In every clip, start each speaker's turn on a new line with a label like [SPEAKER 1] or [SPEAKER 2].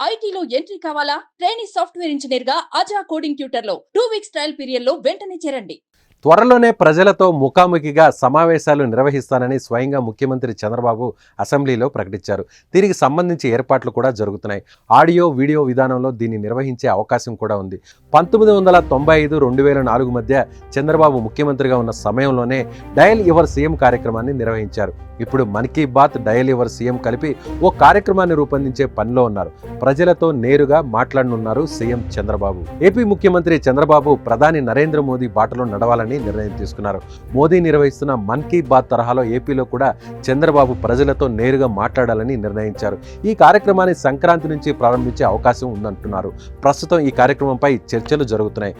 [SPEAKER 1] ఐటీలో ఎంట్రీ కావాలా? Trainee software engineer గా అజా కోడింగ్ ట్యూటర్ లో 2 వీక్స్ ట్రయల్ పీరియడ్ లో వెంటనే చేరండి.
[SPEAKER 2] త్వరలోనే ప్రజలతో ముఖాముఖిగా సమావేశాలు నిర్వహిస్తానని స్వయంగా ముఖ్యమంత్రి చంద్రబాబు అసెంబ్లీలో ప్రకటించారు. దీనికి సంబంధించి ఏర్పాట్లు కూడా జరుగుతున్నాయి. ఆడియో వీడియో విధానంలో దీన్ని నిర్వహించే అవకాశం కూడా ఉంది. 1995-2004 మధ్య చంద్రబాబు ముఖ్యమంత్రిగా ఉన్న సమయంలోనే డయల్ యువర్ సీఎం కార్యక్రమాన్ని నిర్వహించారు. ఇప్పుడు Mann Ki Baat, dial your CM కలిపి ఓ కార్యక్రమాన్ని రూపొందించే పనిలో ఉన్నారు. ప్రజలతో నేరుగా మాట్లాడనున్నారు సీఎం చంద్రబాబు. ఏపీ ముఖ్యమంత్రి చంద్రబాబు ప్రధాని నరేంద్ర మోదీ బాటలో నడవాలని నిర్ణయం తీసుకున్నారు. మోదీ నిర్వహిస్తున్న మన్ కీ బాత్ తరహాలో ఏపీలో కూడా చంద్రబాబు ప్రజలతో నేరుగా మాట్లాడాలని నిర్ణయించారు. ఈ కార్యక్రమాన్ని సంక్రాంతి నుంచి ప్రారంభించే అవకాశం ఉందంటున్నారు. ప్రస్తుతం ఈ కార్యక్రమంపై చర్చలు జరుగుతున్నాయి.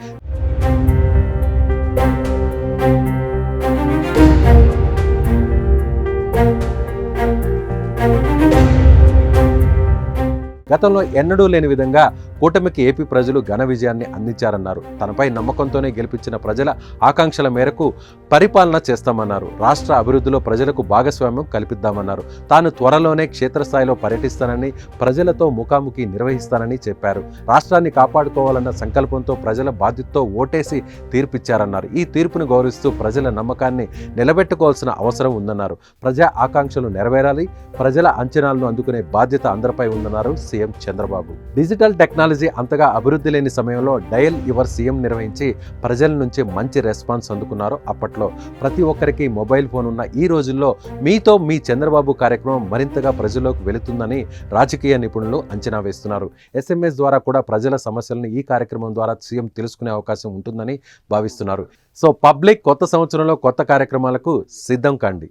[SPEAKER 2] గతంలో ఎన్నడూ లేని విధంగా కూటమికి ఏపీ ప్రజలు ఘన విజయాన్ని అందించారన్నారు. తనపై నమ్మకంతోనే గెలిపించిన ప్రజల ఆకాంక్షల మేరకు పరిపాలన చేస్తామన్నారు. రాష్ట్ర అభివృద్ధిలో ప్రజలకు భాగస్వామ్యం కల్పిద్దామన్నారు. తాను త్వరలోనే క్షేత్రస్థాయిలో పర్యటిస్తానని, ప్రజలతో ముఖాముఖి నిర్వహిస్తానని చెప్పారు. రాష్ట్రాన్ని కాపాడుకోవాలన్న సంకల్పంతో ప్రజల బాధ్యతతో ఓటేసి తీర్పిచ్చారన్నారు. ఈ తీర్పును గౌరవిస్తూ ప్రజల నమ్మకాన్ని నిలబెట్టుకోవాల్సిన అవసరం ఉందన్నారు. ప్రజా ఆకాంక్షలు నెరవేరాలి, ప్రజల అంచనాలను అందుకునే బాధ్యత అందరిపై ఉందన్నారు సీఎం చంద్రబాబు. డిజిటల్ టెక్నాలజీ అంతగా అభివృద్ధి లేని సమయంలో డయల్ యువర్ సీఎం నిర్వహించి ప్రజల నుంచి మంచి రెస్పాన్స్ అందుకున్నారు. అప్పట్లో ప్రతి ఒక్కరికి మొబైల్ ఫోన్ ఉన్న ఈ రోజుల్లో మీతో మీ చంద్రబాబు కార్యక్రమం మరింతగా ప్రజల్లోకి వెళుతుందని రాజకీయ నిపుణులు అంచనా వేస్తున్నారు. SMS ద్వారా కూడా ప్రజల సమస్యలను ఈ కార్యక్రమం ద్వారా సీఎం తెలుసుకునే అవకాశం ఉంటుందని భావిస్తున్నారు. సో పబ్లిక్ కొత్త సంవత్సరంలో కొత్త కార్యక్రమాలకు సిద్ధం కండి.